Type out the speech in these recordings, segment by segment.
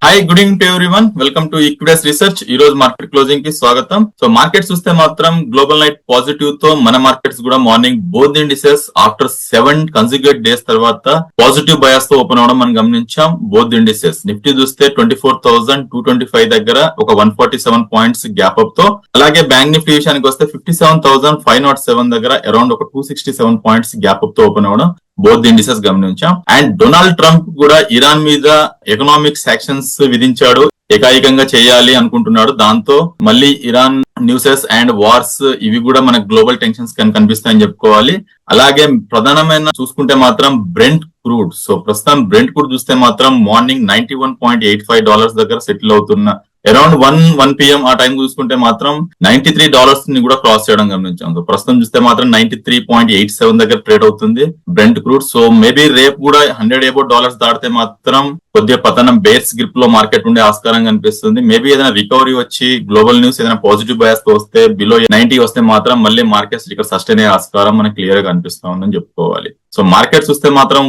Hi, good evening to everyone. Welcome to equities research. ఈ రోజు market closing కి స్వాగతం. సో మార్కెట్ చూస్తే మాత్రం గ్లోబల్ నైట్ పాజిటివ్ తో మన మార్కెట్స్ కూడా morning both indices after 7 consecutive days తర్వాత పాజిటివ్ బయాస్ తో ఓపెన్ అవడం మనం గమనించాం. బోత్ ఇండిసెస్ నిఫ్టీ చూస్తే 24,225 దగ్గర ఒక 147 పాయింట్స్ గ్యాప్ అప్ తో, అలాగే బ్యాంక్ నిఫ్టీ విషయానికి వస్తే 57,507 దగ్గర అరౌండ్ ఒక 267 పాయింట్స్ గ్యాప్ అప్ తో ఓపెన్ అవడం బోత్ ఇండిసెస్ గమనించాం. అండ్ డొనాల్డ్ ట్రంప్ కూడా ఇరాన్ మీద ఎకనామిక్ సాంక్షన్స్ విధించాడు, ఏకాయికంగా చేయాలి అనుకుంటున్నాడు. దాంతో మళ్ళీ ఇరాన్ న్యూసెస్ అండ్ వార్స్ ఇవి కూడా మన గ్లోబల్ టెన్షన్స్ కనిపిస్తాయని చెప్పుకోవాలి. అలాగే ప్రధానమైన చూసుకుంటే మాత్రం బ్రెంట్ క్రూడ్. సో ప్రస్తుతం బ్రెంట్ క్రూడ్ చూస్తే మాత్రం మార్నింగ్ $91.85 దగ్గర సెటిల్ అవుతున్న అరౌండ్ 1 PM ఆ టైం చూసుకుంటే మాత్రం $93 ని కూడా క్రాస్ చేయడం గమనించాం. సో ప్రస్తుతం చూస్తే మాత్రం 93.87 దగ్గర ట్రేడ్ అవుతుంది బ్రెంట్ క్రూడ్. సో మేబీ రేపు కూడా $100 దాటితే మాత్రం కొద్దిగా పతనం బేర్స్ గ్రిప్ లో మార్కెట్ ఉండే ఆస్కారం కనిపిస్తుంది. మేబీ ఏదైనా రికవరీ వచ్చి గ్లోబల్ న్యూస్ ఏదైనా పాజిటివ్ బయాస్ తో వస్తే బిలో 90 వస్తే మాత్రం మళ్ళీ మార్కెట్స్ ఇక్కడ సస్టైన్ అయ్యే ఆస్కారం మనకి క్లియర్ గా కనిపిస్తా ఉందని చెప్పుకోవాలి. సో మార్కెట్ చూస్తే మాత్రం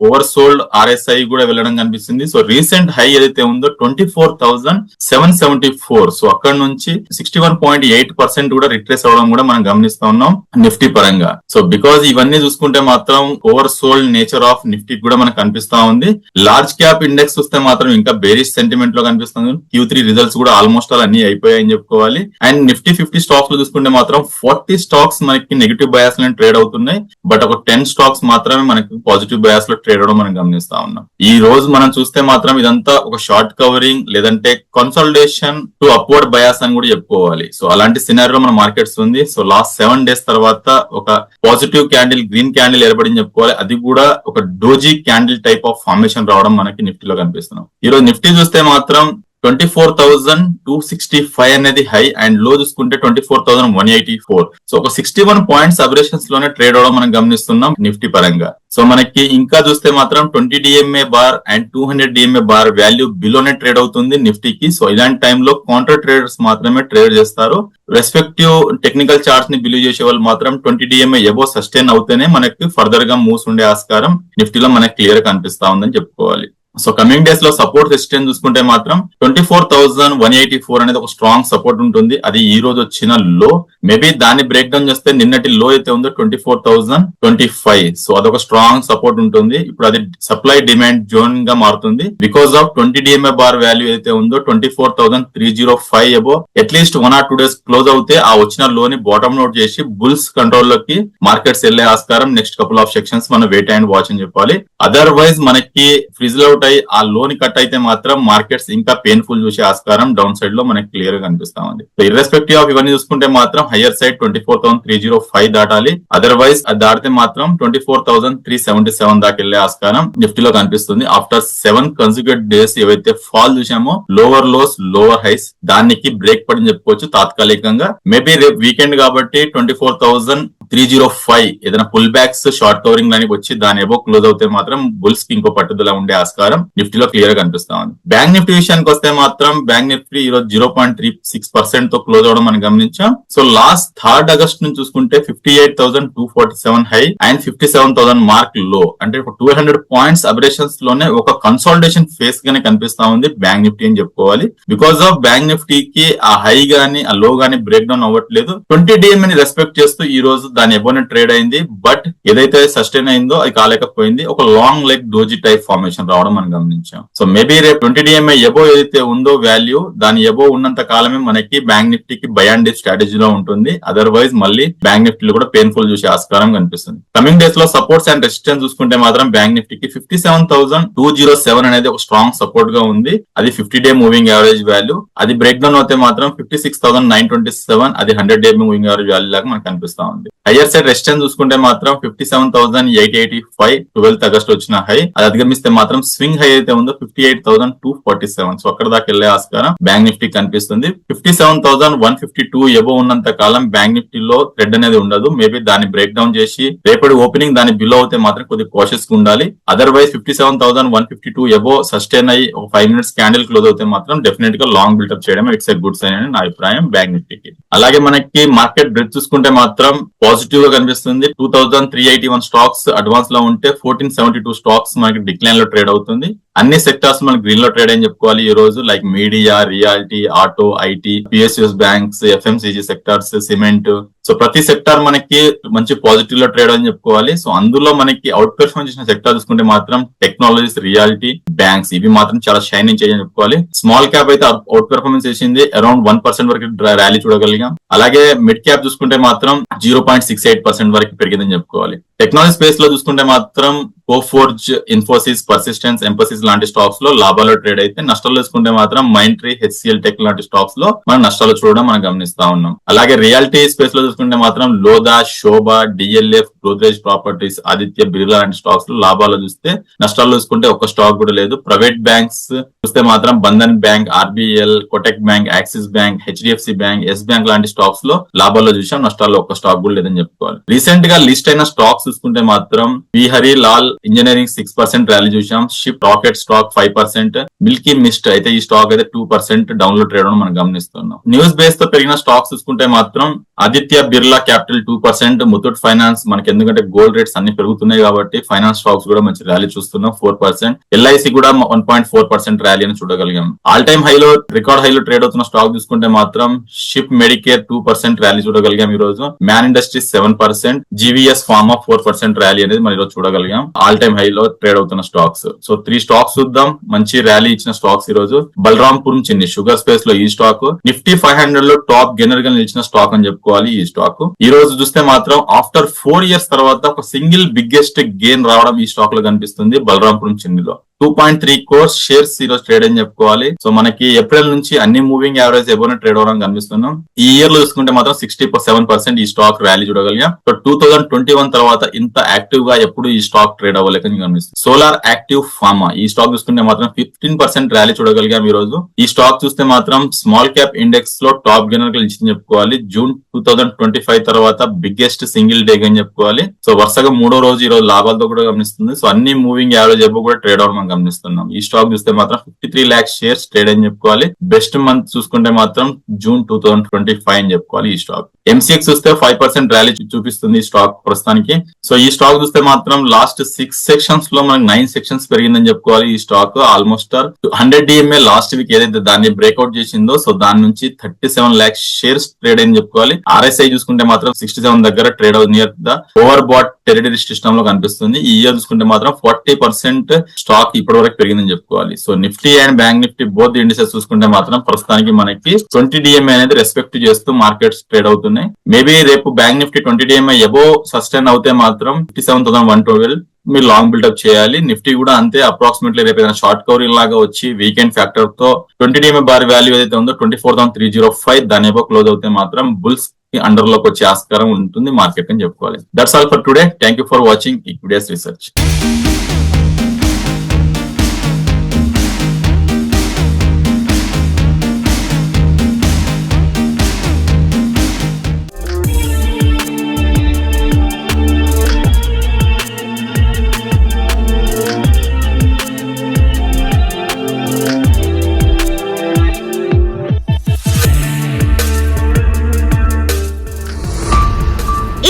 ఓవర్ సోల్డ్ RSI కూడా వెళ్ళడం కనిపిస్తుంది. సో రీసెంట్ హై ఏదైతే ఉందో 24,774. సో అక్కడ నుంచి 61.8% కూడా రిట్రేస్ అవడం కూడా మనం గమనిస్తా ఉన్నాం నిఫ్టీ పరంగా. సో బికాజ్ ఇవన్నీ చూసుకుంటే మాత్రం over sold nature of Nifty కూడా మనకు కనిపిస్తా ఉంది. లార్జ్ క్యాప్ ఇండెక్స్ చూస్తే మాత్రం ఇంకా బేరిష్ సెంటిమెంట్ లో కనిపిస్తుంది. Q3 రిజల్ట్స్ కూడా ఆల్మోస్ట్ అన్ని అయిపోయాయని చెప్పుకోవాలి. అండ్ నిఫ్టీ 50 స్టాక్స్ లో చూసుకుంటే మాత్రం 40 స్టాక్స్ మనకి నెగిటివ్ బయాస్ లో ట్రేడ్ అవుతున్నాయి. బట్ ఒక 10 స్టాక్స్ మాత్రమే మనకి పాజిటివ్ బయాస్ లో ట్రేడ్ అవడం మనం గమనిస్తా ఉన్నాం. ఈ రోజు మనం చూస్తే మాత్రం ఇదంతా ఒక షార్ట్ కవరింగ్ లేదంటే కన్సల్టేషన్ టు అప్వర్డ్ బయాస్ అని కూడా చెప్పుకోవాలి. సో అలాంటి సినారియోలో మన మార్కెట్స్ ఉంది. సో లాస్ట్ 7 డేస్ తర్వాత ఒక పాజిటివ్ క్యాండిల్, గ్రీన్ క్యాండిల్ ఏర్పడింది చెప్పుకోవాలి. అది కూడా ఒక doji candle type of formation రావడం మనకి నిఫ్టీలో కనిపిస్తున్నాం. ఈ రోజు నిఫ్టీ చూస్తే మాత్రం 24,265 అనేది హై అండ్ లో చూసుకుంటే 24,184. సో ఒక 61 పాయింట్స్ అబరేషన్స్ లోనే ట్రేడ్ అవడం మనం గమనిస్తున్నాం నిఫ్టీ పరంగా. సో మనకి ఇంకా చూస్తే మాత్రం 20 DMA bar and 200 DMA bar value బిలోనే ట్రేడ్ అవుతుంది నిఫ్టీకి. సో ఇలాంటి టైంలో కౌంటర్ ట్రేడర్స్ మాత్రమే ట్రేడ్ చేస్తారు. రెస్పెక్టివ్ టెక్నికల్ చార్ట్స్ ని బిలీవ్ చేసే వాళ్ళు మాత్రం 20 DMA ఎబో సస్టైన్ అవుతేనే మనకి ఫర్దర్ గా మూవ్స్ ఉండే ఆస్కారం నిఫ్టీలో మనకి క్లియర్ గా కనిపిస్తా ఉందని చెప్పుకోవాలి. సో కమింగ్ డేస్ లో సపోర్ట్ రెసిస్టెన్స్ చూసుకుంటే మాత్రం 24,184 అనేది ఒక స్ట్రాంగ్ సపోర్ట్ ఉంటుంది. అది ఈ రోజు వచ్చిన లో. మేబీ దాన్ని బ్రేక్ డౌన్ చేస్తే నిన్నటి లో అయితే ఉందో 24,025. సో అదొక స్ట్రాంగ్ సపోర్ట్ ఉంటుంది. ఇప్పుడు అది సప్లై డిమాండ్ జోన్ గా మారుతుంది because of 20 DMA bar value అయితే ఉందో 24,305 above at least 1 or 2 days close అవుతే ఆ వచ్చిన లోని బాటమ్ నోట్ చేసి బుల్స్ కంట్రోల్ లోకి మార్కెట్స్ వెళ్లే ఆస్కారం నెక్స్ట్ కపుల్ ఆఫ్ సెక్షన్స్ మనం వెయిట్ అండ్ వాచ్ అని చెప్పాలి. అదర్వైజ్ మనకి ఫ్రిజ్ అవుట్ అయ్యి ఆ లోన్ కట్ అయితే మాత్రం మార్కెట్స్ ఇంకా పెయిన్ఫుల్ చూసే ఆస్కారం డౌన్ సైడ్ లో మనకి క్లియర్ గా కనిపిస్తా ఉంది. సో ఇర్రెస్పెక్టివ్ ఆఫ్ ఇవన్నీ చూసుకుంటే మాత్రం హయ్యర్ సైడ్ 24,305 దాటాలి. అదర్వైజ్ అది దాటితే మాత్రం 24,377 దాకా వెళ్లే ఆస్కారం నిఫ్టీలో కనిపిస్తుంది. ఆఫ్టర్ 7 కన్సిక్యూటివ్ డేస్ ఏవైతే ఫాల్ చూసామో లోవర్ లోస్ లోవర్ హైస్ దానికి బ్రేక్ పడింది చెప్పుకోవచ్చు తాత్కాలికంగా. మేబీ రేపు వీకెండ్ కాబట్టి 24,305 ఏదైనా పుల్ బ్యాక్స్ షార్ట్ కవరింగ్ దానికి వచ్చి దాని ఎబో క్లోజ్ అవుతే మాత్రం బుల్స్ కి ఇంకో పట్టుదల ఉండే ఆస్కారం నిఫ్టీలో క్లియర్ గా కనిపిస్తా ఉంది. బ్యాంక్ నిఫ్టీ విషయానికి వస్తే మాత్రం బ్యాంక్ నిఫ్టీ ఈ రోజు 0.36% తో క్లోజ్ అవడం మనం గమనించాం. సో లాస్ట్ 3rd August నుంచి చూసుకుంటే 58,247 హై అండ్ 57,000 మార్క్ లో, అంటే ఒక 200 పాయింట్స్ అబరేషన్స్ లోనే ఒక కన్సాలిడేషన్ ఫేస్ గానే కనిపిస్తా ఉంది బ్యాంక్ నిఫ్టీ అని చెప్పుకోవాలి. బికాస్ ఆఫ్ బ్యాంక్ నిఫ్టీకి ఆ హై గానీ ఆ లో గానీ బ్రేక్ డౌన్ అవ్వట్లేదు. 20 DMA ని రెస్పెక్ట్ చేస్తూ ఈ రోజు దాని ఎబోనే ట్రేడ్ అయింది. బట్ ఏదైతే సస్టైన్ అయిందో అది కాలేకపోయింది. ఒక long leg doji type formation రావడం మనం గమనించాం. సో మేబీ రేపు 20 DMA ఎబో ఏదైతే ఉందో వాల్యూ దాని ఎబో ఉన్నంత కాలమే మనకి బ్యాంక్ నిఫ్టీకి బై అండ్ డిప్ స్ట్రాటజీలో ఉంటుంది. అదర్వైజ్ మళ్ళీ బ్యాంక్ నిఫ్టీలో కూడా పెయిన్ఫుల్ చూసే ఆస్కారం కనిపిస్తుంది. కమింగ్ డేస్ లో సపోర్ట్స్ అండ్ రెసిస్టెన్స్ చూసుకుంటే మాత్రం బ్యాంక్ నిఫ్టీకి 57,207 అనేది ఒక స్ట్రాంగ్ సపోర్ట్ గా ఉంది. అది 50-day మూవింగ్ యావరేజ్ వాల్యూ. అది బ్రేక్ డౌన్ అవుతే మాత్రం 56,927 అది 100-day మూవింగ్ యావరేజ్ వాల్యూ లాగా మనకు కనిపిస్తా ఉంది. హైయర్ సైడ్ రెసిస్టెన్స్ చూసుకుంటే మాత్రం 57,885 12th August వచ్చిన హై. అది అధిగమిస్తే మాత్రం స్వింగ్ హై అయితే ఉందో 58,247. సో అక్కడ దాకా వెళ్లే ఆస్కారం బ్యాంక్ నిఫ్టీ కనిపిస్తుంది. 57,152 ఎబో ఉన్నంత కాలం బ్యాంక్ నిఫ్టీలో థ్రెడ్ అనేది ఉండదు. మేబీ దాన్ని బ్రేక్ డౌన్ చేసి రేపటి ఓపెనింగ్ దాని బిలో అవుతే మాత్రం కొద్దిగా కాషియస్ గా ఉండాలి. అదర్వైజ్ 57,152 ఎబో సస్టైన్ అయ్యి ఒక 5 minutes క్యాండిల్ క్లోజ్ అవుతే మాత్రం డెఫినెట్ గా లాంగ్ బిల్డప్ చేయడం ఇట్స్ ఎ గుడ్ సైన్ అని నా అభిప్రాయం బ్యాంక్ నిఫ్టీకి. అలాగే మనకి మార్కెట్ బ్రెడ్ చూసుకుంటే మాత్రం పాజిటివ్ గా కనిపిస్తుంది. 2,381 స్టాక్స్ అడ్వాన్స్ లో ఉంటే 1,472 స్టాక్స్ మనకి డిక్లైన్ లో ట్రేడ్ అవుతుంది. అన్ని సెక్టార్స్ మనకి గ్రీన్ లో ట్రేడ్ అని చెప్పుకోవాలి ఈ రోజు. Like media, reality, auto, IT, PSUs banks, FMCG sectors, cement. So ప్రతి సెక్టార్ మనకి మంచి పాజిటివ్ లో ట్రేడ్ అని చెప్పుకోవాలి. సో అందులో మనకి అవుట్ పెర్ఫార్మ్ చేసిన సెక్టార్ చూసుకుంటే మాత్రం టెక్నాలజీస్, రియాలిటీ, బ్యాంక్స్ ఇవి మాత్రం చాలా షైనింగ్ చేయని చెప్పుకోవాలి. స్మాల్ క్యాప్ అయితే అవుట్ పెర్ఫార్మెన్స్ చేసింది, అరౌండ్ 1% వరకు ర్యాలీ చూడగలిగాం. అలాగే మిడ్ క్యాప్ చూసుకుంటే మాత్రం 0.68% వరకు పెరిగిందని చెప్పుకోవాలి. టెక్నాలజీ స్పేస్ లో చూసుకుంటే మాత్రం కోఫోర్జ్, ఇన్ఫోసిస్, పర్సిస్టెన్స్, ఎంఫోసిస్ లాంటి స్టాక్స్ లో లాభాల్లో ట్రేడ్ అయితే, నష్టాలు చూసుకుంటే మాత్రం మైంట్రీ, హెచ్సిఎల్ టెక్ లాంటి స్టాక్స్ లో మనం నష్టాలు చూడడం మనం గమనిస్తా ఉన్నాం. అలాగే రియాలిటీ స్పేస్ లో చూసుకుంటే మాత్రం లోదా, శోభా, డిఎల్ఎఫ్, గోద్రేజ్ ప్రాపర్టీస్, ఆదిత్య బిర్లా లాంటి స్టాక్స్ లో లాభాలు చూస్తే, నష్టాలు చూసుకుంటే ఒక్క స్టాక్ కూడా లేదు. ప్రైవేట్ బ్యాంక్స్ చూస్తే మాత్రం Bandhan bank, RBL, Kotak bank, Axis bank, HDFC bank, yes bank లాంటి స్టాక్స్ లో లాభాల్లో చూసాం, నష్టాల్లో ఒక్క స్టాక్ కూడా లేదని చెప్పుకోవాలి. రీసెంట్ గా లిస్ట్ అయిన స్టాక్స్ చూసుకుంటే మాత్రం బిహరి లాల్ ఇంజనీరింగ్ 6% ర్యాలీ చూసాం. Shiprocket stock 5%, Milky Mist అయితే ఈ స్టాక్ అయితే 2% డౌన్ లో ట్రేడ్ మనం గమనిస్తున్నాం. న్యూస్ బేస్ తో పెరిగిన స్టాక్స్ చూసుకుంటే మాత్రం ఆదిత్య బిర్లా క్యాపిటల్ 2%, ముతూట్ ఫైనాన్స్, మనకి ఎందుకంటే గోల్డ్ రేట్స్ అన్ని పెరుగుతున్నాయి కాబట్టి ఫైనాన్స్ స్టాక్స్ కూడా మంచి ర్యాలీ చూస్తున్నాం 4%, ఎల్ఐసి కూడా 1.4% ర్యాలీ అని చూడగలిగాం. ఆల్ టైమ్ హైలో, రికార్డ్ హైలో ట్రేడ్ అవుతున్న స్టాక్ చూసుకుంటే మాత్రం షిప్ మెడికేర్ 2% ర్యాలీ చూడగలిగాం ఈ రోజు. Man industries 7%, GVS pharma 4% rally అనేది మనం ఈరోజు చూడగలిగాం. ఆల్ టైమ్ హైలో ట్రేడ్ అవుతున్న స్టాక్స్. సో 3 స్టాక్స్ చూద్దాం మంచి ర్యాలీ ఇచ్చిన స్టాక్స్ ఈ రోజు. బలరాంపురం చిన్ని షుగర్ స్పేస్ లో ఈ స్టాక్ నిఫ్టీ 500 లో టాప్ గెయినర్ గా నిలిచిన స్టాక్ అని చెప్పుకోవాలి ఈ స్టాక్. ఈ రోజు చూస్తే మాత్రం ఆఫ్టర్ 4 years తర్వాత ఒక సింగిల్ బిగ్గెస్ట్ గెయిన్ రావడం ఈ స్టాక్ లో కనిపిస్తుంది బలరాంపురం చిన్నిలో. 2.3 crores షేర్స్ ఈ రోజు ట్రేడ్ అని చెప్పుకోవాలి. సో మనకి ఏప్రిల్ నుంచి అన్ని మూవింగ్ యావరేజ్ ఎబోనే ట్రేడ్ అవడం కనిపిస్తున్నాం. ఈ ఇయర్ లో చూసుకుంటే మాత్రం 67% ఈ స్టాక్ ర్యాలీ చూడగలిగాం. సో 2021 తర్వాత ఇంత యాక్టివ్ గా ఎప్పుడు ఈ స్టాక్ ట్రేడ్ అవ్వలేకని కనిపిస్తుంది. సోలార్ యాక్టివ్ ఫార్మా ఈ స్టాక్ చూసుకుంటే మాత్రం 15% ర్యాలీ చూడగలిగాం ఈ రోజు. ఈ స్టాక్ చూస్తే మాత్రం స్మాల్ క్యాప్ ఇండెక్స్ లో టాప్ గెయినర్ గా నిలిచిందని చెప్పుకోవాలి. జూన్ 2025 తర్వాత బిగ్గెస్ట్ సింగిల్ డే అని చెప్పుకోవాలి. సో వరుసగా 3వ రోజు ఈ రోజు లాభాలతో కూడా గమనిస్తుంది. సో అన్ని మూవింగ్ యావరేజ్ ఎబో కూడా ట్రేడ్ అవడం గమనిస్తున్నాం. ఈ స్టాక్ చూస్తే మాత్రం 53 lakhs షేర్స్ ట్రేడ్ అని చెప్పుకోవాలి. బెస్ట్ మంత్ చూసుకుంటే మాత్రం జూన్ 2025 అని చెప్పుకోవాలి ఈ స్టాక్. ఎంసీఎక్స్ చూస్తే 5% ర్యాలీ చూపిస్తుంది ఈ స్టాక్ ప్రస్తుతానికి. సో ఈ స్టాక్ చూస్తే మాత్రం లాస్ట్ 6 సెక్షన్స్ లో మనకి 9 సెక్షన్స్ పెరిగిందని చెప్పుకోవాలి ఈ stock. Almost 100 DMA last week ఏదైతే దాన్ని బ్రేక్అవుట్ చేసిందో సో దాని నుంచి 37 lakhs షేర్స్ ట్రేడ్ అని చెప్పుకోవాలి. RSI చూసుకుంటే మాత్రం 67 దగ్గర trade near the over bat territory system లో కనిపిస్తుంది. ఈ ఇయర్ చూసుకుంటే మాత్రం 40% స్టాక్ ఇప్పటి వరకు పెరిగిందని చెప్పుకోవాలి. So Nifty and bank Nifty both indices చూసుకుంటే మాత్రం ప్రస్తుతానికి మనకి 20 DMA అనేది రెస్పెక్ట్ చేస్తూ మార్కెట్స్ ట్రేడ్ అవుతున్నాయి. మేబీ రేపు bank Nifty 20 DMA above sustain అవుతే మాత్రం 57,112 మీరు లాంగ్ బిల్డప్ చేయాలి. నిఫ్టీ కూడా అంతే అప్రాక్సిమేట్లీ రేపు ఏదైనా షార్ట్ కవరింగ్ లాగా వచ్చి వీకెండ్ ఫ్యాక్టర్ తో 20 DMA బార్ వాల్యూ ఏదైతే ఉందో 24,305 దాని ఎబో క్లోజ్ అవుతే మాత్రం బుల్స్ అండర్ లోకి వచ్చే ఆస్కారం ఉంటుంది మార్కెట్ అని చెప్పుకోవాలి. That's all for today. Thank you for watching equities research.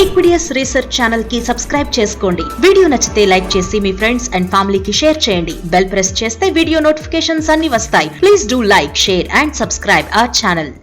Equities research channel కి సబ్స్క్రైబ్ చేసుకోండి. వీడియో నచ్చితే లైక్ చేసి మీ ఫ్రెండ్స్ అండ్ ఫ్యామిలీకి షేర్ చేయండి. బెల్ ప్రెస్ చేస్తే వీడియో నోటిఫికేషన్స్ అన్ని వస్తాయి. Please do like, share and subscribe our channel.